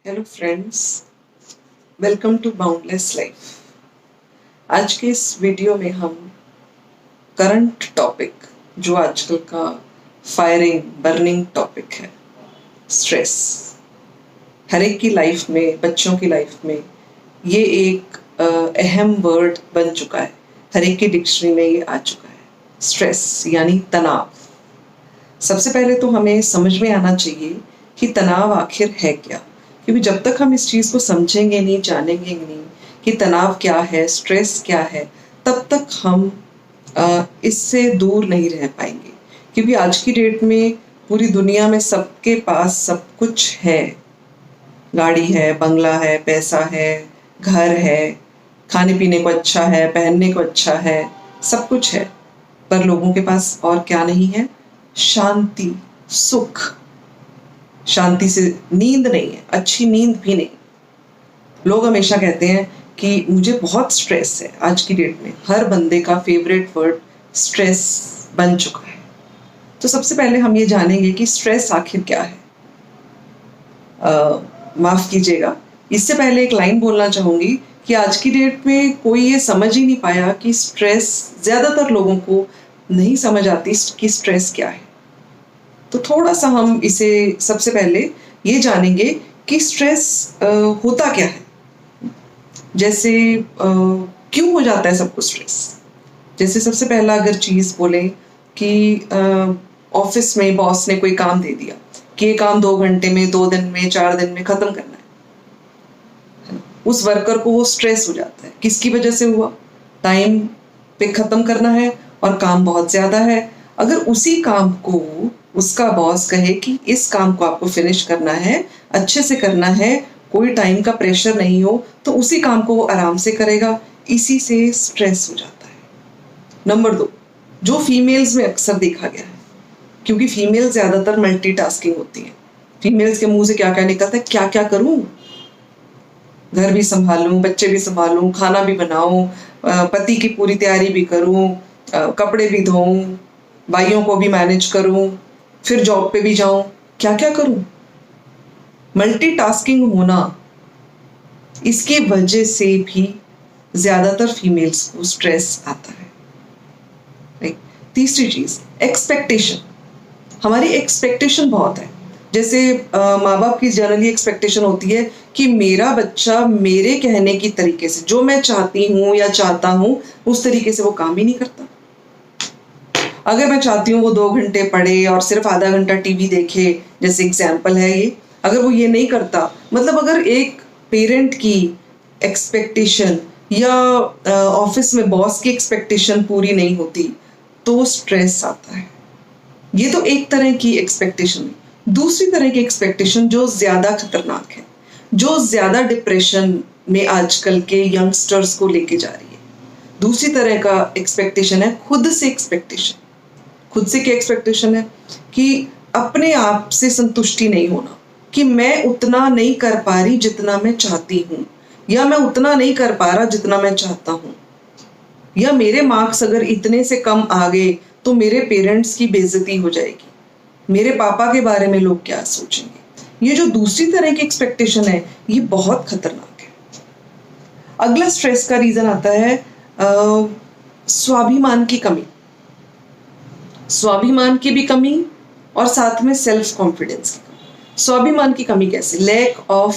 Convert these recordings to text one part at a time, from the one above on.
Hello friends, welcome to boundless life. आज के इस वीडियो में हम करंट टॉपिक, जो आजकल का फायरिंग बर्निंग टॉपिक है, स्ट्रेस। हर एक की लाइफ में, बच्चों की लाइफ में ये एक अहम वर्ड बन चुका है। हर एक की डिक्शनरी में ये आ चुका है, स्ट्रेस यानी तनाव। सबसे पहले तो हमें समझ में आना चाहिए कि तनाव आखिर है क्या, क्योंकि जब तक हम इस चीज़ को समझेंगे नहीं, जानेंगे नहीं कि तनाव क्या है, स्ट्रेस क्या है, तब तक हम इससे दूर नहीं रह पाएंगे। क्योंकि आज की डेट में पूरी दुनिया में सबके पास सब कुछ है। गाड़ी है, बंगला है, पैसा है, घर है, खाने पीने को अच्छा है, पहनने को अच्छा है, सब कुछ है। पर लोगों के पास और क्या नहीं है? शांति, सुख। शांति से नींद नहीं है, अच्छी नींद भी नहीं। लोग हमेशा कहते हैं कि मुझे बहुत स्ट्रेस है। आज की डेट में हर बंदे का फेवरेट वर्ड स्ट्रेस बन चुका है। तो सबसे पहले हम ये जानेंगे कि स्ट्रेस आखिर क्या है। माफ कीजिएगा, इससे पहले एक लाइन बोलना चाहूंगी कि आज की डेट में कोई ये समझ ही नहीं पाया कि स्ट्रेस, ज्यादातर लोगों को नहीं समझ आती कि स्ट्रेस क्या है। तो थोड़ा सा हम इसे सबसे पहले ये जानेंगे कि स्ट्रेस होता क्या है। जैसे क्यों हो जाता है सबको स्ट्रेस। जैसे सबसे पहला अगर चीज़ बोले कि ऑफिस में बॉस ने कोई काम दे दिया कि ये काम 2 घंटे में, 2 दिन में, 4 दिन में ख़त्म करना है। उस वर्कर को वो स्ट्रेस हो जाता है। किसकी वजह से हुआ? टाइम पे ख़त्म करना है और काम बहुत ज़्यादा है। अगर उसी काम को उसका बॉस कहे कि इस काम को आपको फिनिश करना है, अच्छे से करना है, कोई टाइम का प्रेशर नहीं हो, तो उसी काम को वो आराम से करेगा। इसी से स्ट्रेस हो जाता है। नंबर 2, जो फीमेल्स में अक्सर देखा गया है, क्योंकि फीमेल ज़्यादातर मल्टीटास्किंग होती हैं। फीमेल्स के मुंह से क्या क्या निकलता है, क्या क्या करूं, घर भी संभालूं, बच्चे भी संभालूं, खाना भी बनाऊं, पति की पूरी तैयारी भी करूं, कपड़े भी धोऊं, भाइयों को भी मैनेज करूं, फिर जॉब पे भी जाऊं, क्या क्या करूं। मल्टीटास्किंग होना, इसकी वजह से भी ज्यादातर फीमेल्स को स्ट्रेस आता है। राइट। तीसरी चीज, एक्सपेक्टेशन। हमारी एक्सपेक्टेशन बहुत है। जैसे माँ बाप की जनरली एक्सपेक्टेशन होती है कि मेरा बच्चा मेरे कहने की तरीके से, जो मैं चाहती हूँ या चाहता हूँ उस तरीके से वो काम ही नहीं करता। अगर मैं चाहती हूँ वो 2 घंटे पढ़े और सिर्फ आधा घंटा टीवी देखे, जैसे एग्जाम्पल है ये, अगर वो ये नहीं करता, मतलब अगर एक पेरेंट की एक्सपेक्टेशन या ऑफिस में बॉस की एक्सपेक्टेशन पूरी नहीं होती तो स्ट्रेस आता है। ये तो एक तरह की एक्सपेक्टेशन है। दूसरी तरह की एक्सपेक्टेशन जो ज्यादा खतरनाक है, जो ज्यादा डिप्रेशन में आजकल के यंगस्टर्स को लेके जा रही है। दूसरी तरह का एक्सपेक्टेशन है खुद से एक्सपेक्टेशन। खुद से क्या एक्सपेक्टेशन है? कि अपने आप से संतुष्टि नहीं होना, कि मैं उतना नहीं कर पा रही जितना मैं चाहती हूँ, या मैं उतना नहीं कर पा रहा जितना मैं चाहता हूँ, या मेरे मार्क्स अगर इतने से कम आ गए तो मेरे पेरेंट्स की बेइज्जती हो जाएगी, मेरे पापा के बारे में लोग क्या सोचेंगे। ये जो दूसरी तरह की एक्सपेक्टेशन है, ये बहुत खतरनाक है। अगला स्ट्रेस का रीजन आता है स्वाभिमान की कमी। स्वाभिमान की भी कमी और साथ में सेल्फ कॉन्फिडेंस की कमी। स्वाभिमान की कमी कैसे? Lack of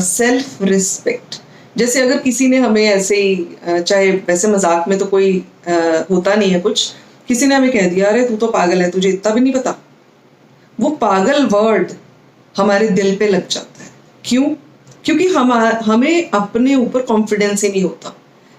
self respect. जैसे अगर किसी ने हमें ऐसे ही, चाहे वैसे मजाक में तो कोई होता नहीं है कुछ, किसी ने हमें कह दिया अरे तू तो पागल है, तुझे इतना भी नहीं पता, वो पागल वर्ड हमारे दिल पे लग जाता है। क्यों? क्योंकि हमें अपने ऊपर कॉन्फिडेंस ही नहीं होता।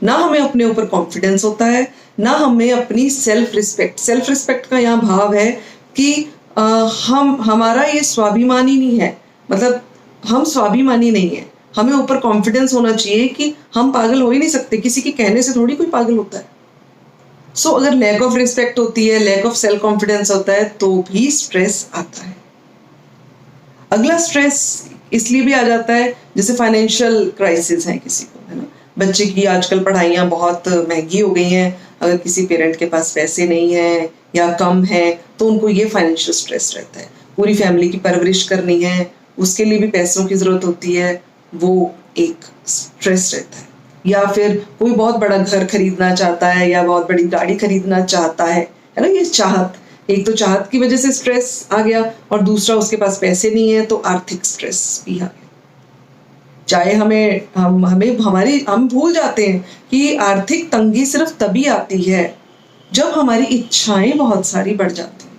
ना हमें अपने ऊपर कॉन्फिडेंस होता है, ना हमें अपनी सेल्फ रिस्पेक्ट। सेल्फ रिस्पेक्ट का यहाँ भाव है कि हमारा ये स्वाभिमानी नहीं है, मतलब हम स्वाभिमानी नहीं है। हमें ऊपर कॉन्फिडेंस होना चाहिए कि हम पागल हो ही नहीं सकते, किसी के कहने से थोड़ी कोई पागल होता है। सो अगर लैक ऑफ रिस्पेक्ट होती है, लैक ऑफ सेल्फ कॉन्फिडेंस होता है, तो भी स्ट्रेस आता है। अगला स्ट्रेस इसलिए भी आ जाता है, जैसे फाइनेंशियल क्राइसिस है किसी को, है ना। बच्चे की आजकल पढ़ाइयाँ बहुत महंगी हो गई हैं। अगर किसी पेरेंट के पास पैसे नहीं है या कम है तो उनको ये फाइनेंशियल स्ट्रेस रहता है। पूरी फैमिली की परवरिश करनी है, उसके लिए भी पैसों की ज़रूरत होती है, वो एक स्ट्रेस रहता है। या फिर कोई बहुत बड़ा घर खरीदना चाहता है या बहुत बड़ी गाड़ी खरीदना चाहता है ना, ये चाहत, एक तो चाहत की वजह से स्ट्रेस आ गया और दूसरा उसके पास पैसे नहीं है तो आर्थिक स्ट्रेस भी आ गया। चाहे हम भूल जाते हैं कि आर्थिक तंगी सिर्फ तभी आती है जब हमारी इच्छाएं बहुत सारी बढ़ जाती हैं,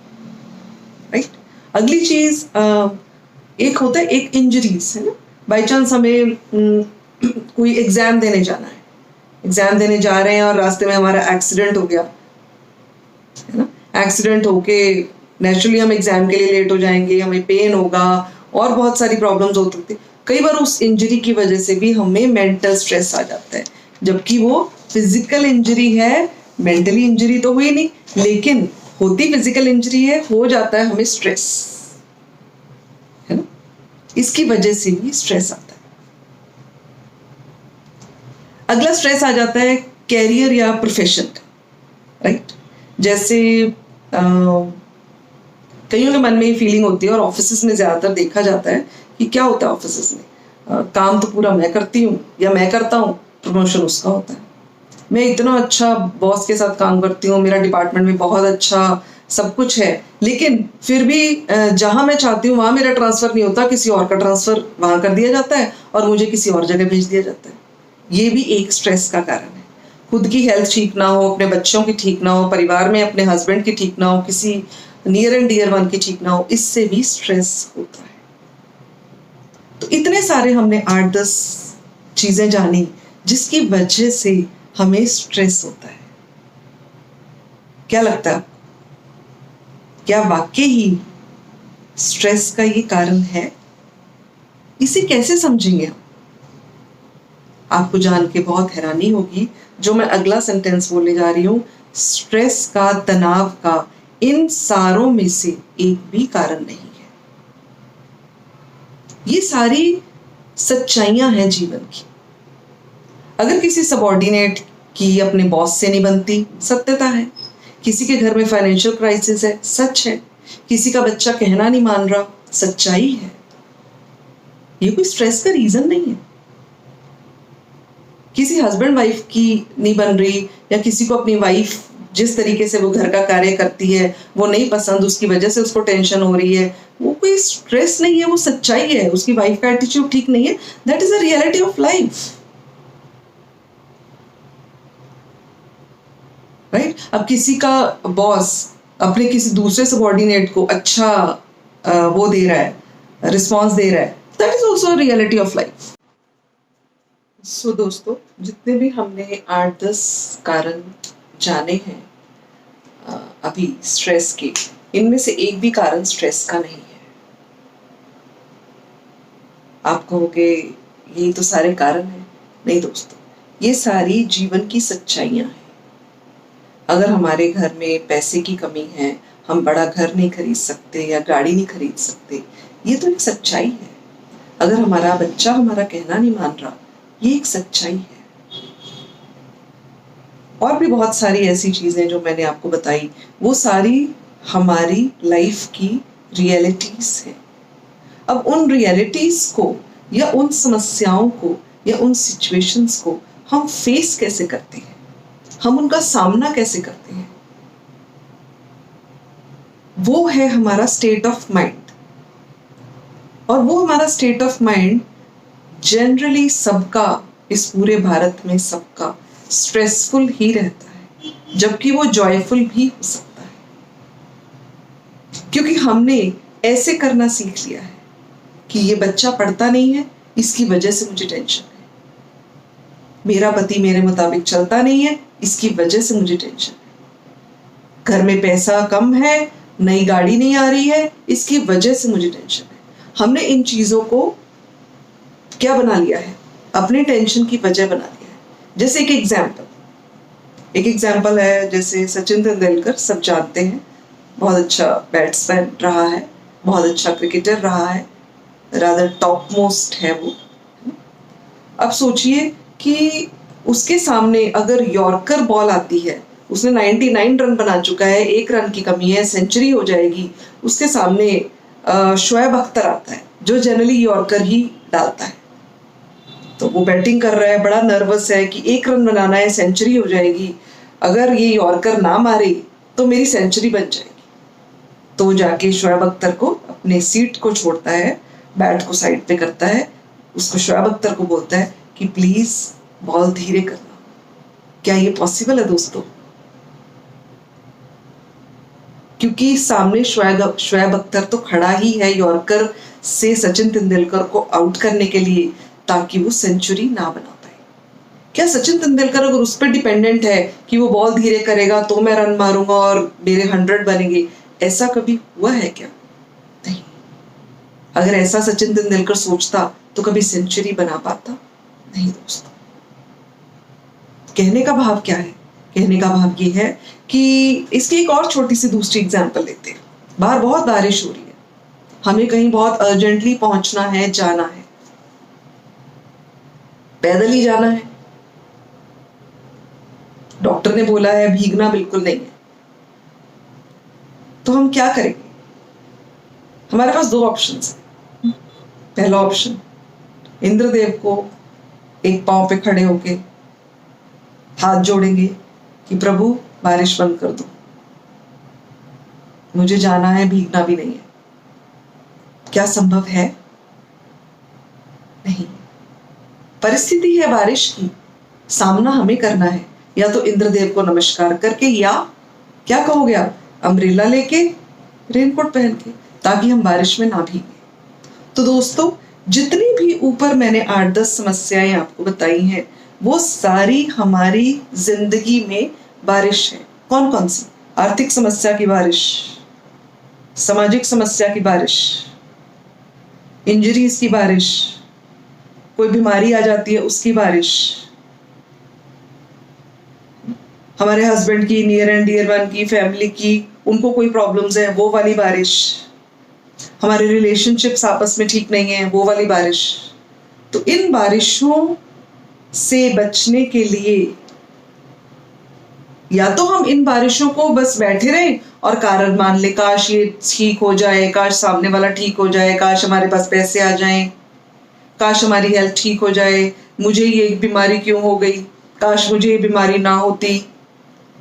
राइट। अगली चीज एक होता है एक इंजरीज, है ना। बाई चांस हमें कोई एग्जाम देने जाना है, एग्जाम देने जा रहे हैं और रास्ते में हमारा एक्सीडेंट हो गया, है ना। एक्सीडेंट होके नेचुरली हम एग्जाम के लिए लेट हो जाएंगे, हमें पेन होगा और बहुत सारी प्रॉब्लम्स हो सकती है। कई बार उस इंजरी की वजह से भी हमें मेंटल स्ट्रेस आ जाता है, जबकि वो फिजिकल इंजरी है, मेंटली इंजरी तो हुई नहीं, लेकिन होती फिजिकल इंजरी है, हो जाता है हमें स्ट्रेस, है ना। इसकी वजह से भी स्ट्रेस आता है। अगला स्ट्रेस आ जाता है कैरियर या प्रोफेशन का, राइट। जैसे कईयों के मन में ये फीलिंग होती है और ऑफिसेस में ज्यादातर देखा जाता है कि क्या होता है ऑफिसेस में, काम तो पूरा मैं करती हूँ या मैं करता हूँ, प्रमोशन उसका होता है। मैं इतना अच्छा बॉस के साथ काम करती हूँ, मेरा डिपार्टमेंट में बहुत अच्छा सब कुछ है, लेकिन फिर भी जहां मैं चाहती हूँ वहां मेरा ट्रांसफर नहीं होता, किसी और का ट्रांसफर वहां कर दिया जाता है और मुझे किसी और जगह भेज दिया जाता है। ये भी एक स्ट्रेस का कारण है। खुद की हेल्थ ठीक ना हो, अपने बच्चों की ठीक ना हो, परिवार में अपने हस्बैंड की ठीक ना हो, किसी नियर एंड डियर वन की ठीक ना हो, इससे भी स्ट्रेस होता है। तो इतने सारे हमने 8-10 चीजें जानी जिसकी वजह से हमें स्ट्रेस होता है। क्या लगता है, क्या वाकई ही स्ट्रेस का ये कारण है? इसे कैसे समझेंगे हम? आपको जान के बहुत हैरानी होगी जो मैं अगला सेंटेंस बोलने जा रही हूं, स्ट्रेस का, तनाव का इन सारों में से एक भी कारण नहीं है। ये सारी सच्चाइयां हैं जीवन की। अगर किसी सबऑर्डिनेट की अपने बॉस से नहीं बनती, सत्यता है। किसी के घर में फाइनेंशियल क्राइसिस है, सच है। किसी का बच्चा कहना नहीं मान रहा, सच्चाई है। ये कोई स्ट्रेस का रीजन नहीं है। किसी हस्बैंड वाइफ की नहीं बन रही या किसी को अपनी वाइफ जिस तरीके से वो घर का कार्य करती है वो नहीं पसंद, उसकी वजह से उसको टेंशन हो रही है, वो कोई स्ट्रेस नहीं है, वो सच्चाई है। उसकी वाइफ का एटीट्यूड ठीक नहीं है, that is a reality of life, right. अब किसी का बॉस अपने किसी दूसरे सबऑर्डिनेट को अच्छा वो दे रहा है, रिस्पॉन्स दे रहा है, that is also reality of life. So दोस्तों, जितने भी हमने 8-10 कारण जाने हैं अभी स्ट्रेस के, इनमें से एक भी कारण स्ट्रेस का नहीं है। आप कहोगे यही तो सारे कारण हैं। नहीं दोस्तों, ये सारी जीवन की सच्चाइयां हैं। अगर हमारे घर में पैसे की कमी है, हम बड़ा घर नहीं खरीद सकते या गाड़ी नहीं खरीद सकते, ये तो एक सच्चाई है। अगर हमारा बच्चा हमारा कहना नहीं मान रहा, ये एक सच्चाई है। और भी बहुत सारी ऐसी चीजें जो मैंने आपको बताई, वो सारी हमारी लाइफ की रियलिटीज हैं। अब उन रियलिटीज को या उन समस्याओं को या उन सिचुएशंस को हम फेस कैसे करते हैं, हम उनका सामना कैसे करते हैं, वो है हमारा स्टेट ऑफ माइंड। और वो हमारा स्टेट ऑफ माइंड जनरली सबका, इस पूरे भारत में सबका स्ट्रेसफुल ही रहता है, जबकि वो जॉयफुल भी हो सकता है। क्योंकि हमने ऐसे करना सीख लिया है कि ये बच्चा पढ़ता नहीं है, इसकी वजह से मुझे टेंशन है। मेरा पति मेरे मुताबिक चलता नहीं है, इसकी वजह से मुझे टेंशन है। घर में पैसा कम है, नई गाड़ी नहीं आ रही है, इसकी वजह से मुझे टेंशन है। हमने इन चीजों को क्या बना लिया है, अपने टेंशन की वजह बना लिया है। जैसे एक एग्जाम्पल है, जैसे सचिन तेंदुलकर, सब जानते हैं, बहुत अच्छा बैट्समैन रहा है, बहुत अच्छा क्रिकेटर रहा है, रादर टॉप मोस्ट है वो। अब सोचिए कि उसके सामने अगर यॉर्कर बॉल आती है, उसने 99 रन बना चुका है, 1 रन की कमी है, सेंचुरी हो जाएगी, उसके सामने शोएब अख्तर आता है, जो जनरली यॉर्कर ही डालता है। तो वो बैटिंग कर रहा है, बड़ा नर्वस है कि 1 रन बनाना है, सेंचुरी हो जाएगी, अगर ये यॉर्कर ना मारे तो मेरी सेंचुरी बन जाएगी। तो वो जाके शोएब अख्तर को अपने सीट को छोड़ता है, बैट को साइड पे करता है, उसको शोएब अख्तर को बोलता है कि प्लीज बॉल धीरे करना। क्या ये पॉसिबल है दोस्तों? क्योंकि सामने शोएब अख्तर तो खड़ा ही है यॉर्कर से सचिन तेंदुलकर को आउट करने के लिए, ताकि वो सेंचुरी ना बना पाए। क्या सचिन तेंदुलकर अगर उस पर डिपेंडेंट है कि वो बॉल धीरे करेगा तो मैं रन मारूंगा और मेरे 100 बनेंगे, ऐसा कभी हुआ है क्या? नहीं। अगर ऐसा सचिन तेंदुलकर सोचता तो कभी सेंचुरी बना पाता? नहीं दोस्तों। कहने का भाव क्या है? कहने का भाव ये है कि इसकी एक और छोटी सी दूसरी एग्जांपल लेते हैं। बाहर बहुत बारिश हो रही है, हमें कहीं बहुत अर्जेंटली पहुंचना है, जाना है, पैदल ही जाना है। डॉक्टर ने बोला है भीगना बिल्कुल नहीं है, तो हम क्या करेंगे? हमारे पास 2 ऑप्शंस हैं। पहला ऑप्शन, इंद्रदेव को एक पांव पे खड़े होके हाथ जोड़ेंगे कि प्रभु बारिश बंद कर दो, मुझे जाना है, भीगना भी नहीं है। क्या संभव है? नहीं। परिस्थिति है बारिश की, सामना हमें करना है, या तो इंद्रदेव को नमस्कार करके, या क्या कहोगे आप, अम्ब्रेला लेके, रेनकोट पहन के, ताकि हम बारिश में ना भीगे। तो दोस्तों, जितनी भी ऊपर मैंने 8-10 समस्याएं आपको बताई हैं, वो सारी हमारी जिंदगी में बारिश है। कौन कौन सी? आर्थिक समस्या की बारिश, सामाजिक समस्या की बारिश, इंजरीज की बारिश, कोई बीमारी आ जाती है उसकी बारिश, हमारे हस्बैंड की, नियर एंड डियर वन की, फैमिली की, उनको कोई प्रॉब्लम्स है, वो वाली बारिश, हमारे रिलेशनशिप्स आपस में ठीक नहीं है, वो वाली बारिश। तो इन बारिशों से बचने के लिए या तो हम इन बारिशों को बस बैठे रहें और कारण मान ले, काश ये ठीक हो जाए, काश सामने वाला ठीक हो जाए, काश हमारे पास पैसे आ जाएं, काश हमारी हेल्थ ठीक हो जाए, मुझे ये बीमारी क्यों हो गई, काश मुझे ये बीमारी ना होती।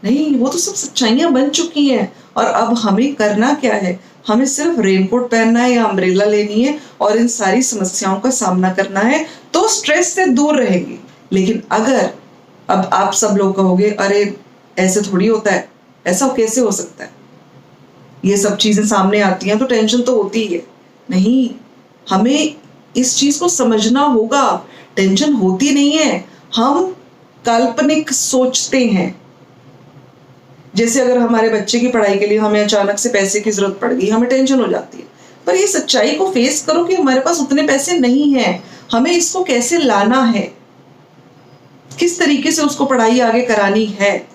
नहीं, वो तो सब सच्चाइयां बन चुकी हैं। और अब हमें करना क्या है? हमें सिर्फ रेनकोट पहनना है या अम्ब्रेला लेनी है और इन सारी समस्याओं का सामना करना है, तो स्ट्रेस से दूर रहेंगे। लेकिन अगर अब आप सब लोग कहोगे अरे ऐसे थोड़ी होता है, ऐसा कैसे हो सकता है, ये सब चीजें सामने आती हैं तो टेंशन तो होती ही है। नहीं, हमें इस चीज को समझना होगा। टेंशन होती नहीं है, हम काल्पनिक सोचते हैं। जैसे अगर हमारे बच्चे की पढ़ाई के लिए हमें अचानक से पैसे की जरूरत पड़ गई, हमें टेंशन हो जाती है, पर ये सच्चाई को फेस करो कि हमारे पास उतने पैसे नहीं हैं, हमें इसको कैसे लाना है, किस तरीके से उसको पढ़ाई आगे करानी है,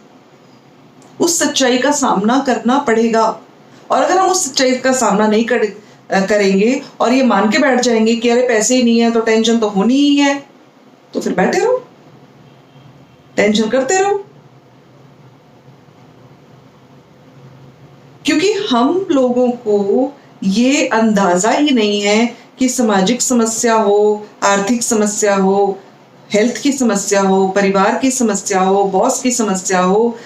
उस सच्चाई का सामना करना पड़ेगा। और अगर हम उस सच्चाई का सामना नहीं करेंगे और ये मान के बैठ जाएंगे कि अरे पैसे ही नहीं है तो टेंशन तो होनी ही है, तो फिर बैठे रहो, टेंशन करते रहो। क्योंकि हम लोगों को ये अंदाजा ही नहीं है कि सामाजिक समस्या हो, आर्थिक समस्या हो, हेल्थ की समस्या हो, परिवार की समस्या हो, बॉस की समस्या हो,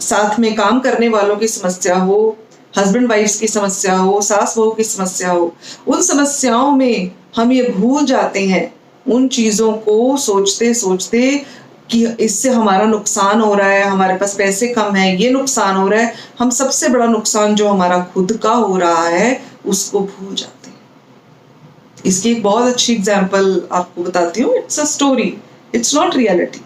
साथ में काम करने वालों की समस्या हो, हस्बैंड वाइफ्स की समस्या हो, सास बहू की समस्या हो, उन समस्याओं में हम ये भूल जाते हैं, उन चीजों को सोचते सोचते कि इससे हमारा नुकसान हो रहा है, हमारे पास पैसे कम है, ये नुकसान हो रहा है, हम सबसे बड़ा नुकसान जो हमारा खुद का हो रहा है उसको भूल जाते हैं। इसकी एक बहुत अच्छी एग्जांपल आपको बताती हूँ। It's a story, it's not reality.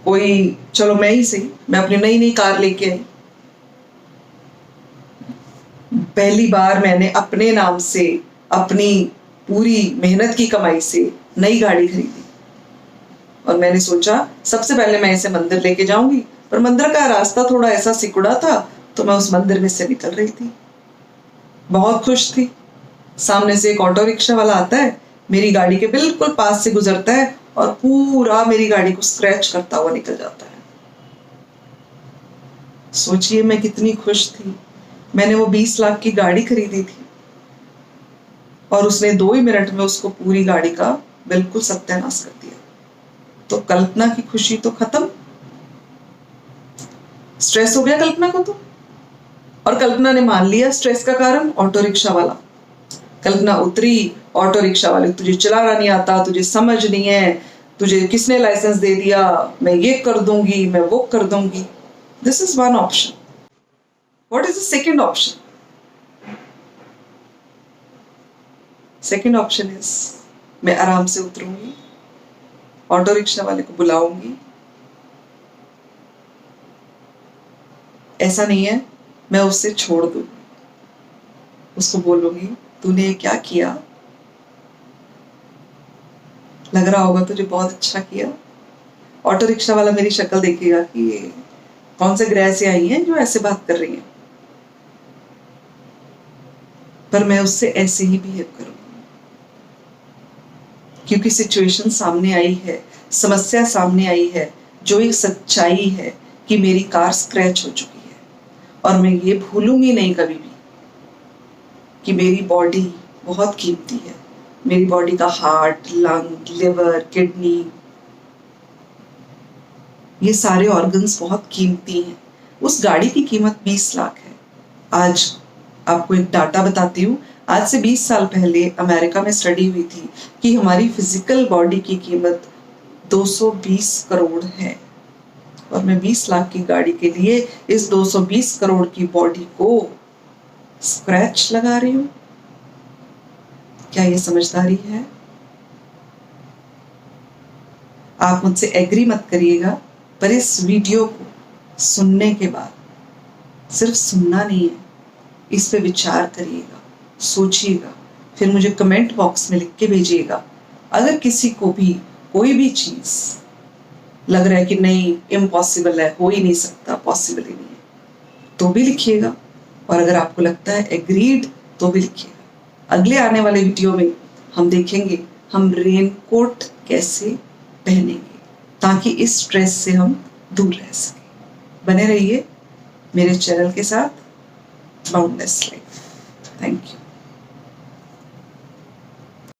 कोई, चलो मैं ही सही, मैं अपनी नई नई कार लेके आई, पहली बार मैंने अपने नाम से अपनी पूरी मेहनत की कमाई से नई गाड़ी खरीदी और मैंने सोचा सबसे पहले मैं इसे मंदिर लेके जाऊंगी, पर मंदिर का रास्ता थोड़ा ऐसा सिकुड़ा था तो मैं उस मंदिर में से निकल रही थी, बहुत खुश थी। सामने से एक ऑटो रिक्शा वाला आता है, मेरी गाड़ी के बिल्कुल पास से गुजरता है और पूरा मेरी गाड़ी को स्क्रैच करता हुआ निकल जाता है। सोचिए मैं कितनी खुश थी, मैंने वो 20 लाख की गाड़ी खरीदी थी और उसने 2 ही मिनट में उसको पूरी गाड़ी का बिल्कुल सत्यानाश कर दिया। तो कल्पना की खुशी तो खत्म, स्ट्रेस हो गया कल्पना को तो। और कल्पना ने मान लिया स्ट्रेस का कारण ऑटो रिक्शा वाला। कल्पना उतरी, ऑटो रिक्शा वाले, तुझे चलाना नहीं आता, तुझे समझ नहीं है, तुझे किसने लाइसेंस दे दिया, मैं ये कर दूंगी, मैं वो कर दूंगी। This is one option. What is the second option? Second option is मैं आराम से उतरूंगी, ऑटो रिक्शा वाले को बुलाऊंगी। ऐसा नहीं है मैं उससे छोड़ दूंगी, उसको बोलूंगी तूने ये क्या किया, लग रहा होगा तुझे बहुत अच्छा किया। ऑटो रिक्शा वाला मेरी शक्ल देखेगा कि ये कौन से ग्रह से आई है जो ऐसे बात कर रही है, पर मैं उससे ऐसे ही बिहेव करूंगी क्योंकि सिचुएशन सामने आई है, समस्या सामने आई है, जो एक सच्चाई है कि मेरी कार स्क्रैच हो चुकी है। और मैं ये भूलूंगी नहीं कभी भी कि मेरी बॉडी बहुत कीमती है। मेरी बॉडी का हार्ट, लंग, लिवर, किडनी, ये सारे ऑर्गन्स बहुत कीमती हैं। उस गाड़ी की कीमत 20 लाख है। आज आपको एक डाटा बताती हूँ। आज से 20 साल पहले अमेरिका में स्टडी हुई थी कि हमारी फिजिकल बॉडी की कीमत 220 करोड़ है और मैं 20 लाख की गाड़ी के लिए इस 220 करोड़ की बॉडी को स्क्रैच लगा रही हूँ। क्या ये समझदारी है? आप मुझसे एग्री मत करिएगा, पर इस वीडियो को सुनने के बाद सिर्फ सुनना नहीं है, इस पे विचार करिएगा, सोचिएगा, फिर मुझे कमेंट बॉक्स में लिख के भेजिएगा। अगर किसी को भी कोई भी चीज लग रहा है कि नहीं, इम्पॉसिबल है, हो ही नहीं सकता, पॉसिबल ही नहीं है, तो भी लिखिएगा। और अगर आपको लगता है एग्रीड, तो भी लिखिएगा। अगले आने वाले वीडियो में हम देखेंगे हम रेनकोट कैसे पहनेंगे ताकि इस स्ट्रेस से हम दूर रह सकें। बने रहिए मेरे चैनल के साथ, बाउंडलेस लाइफ। Thank you.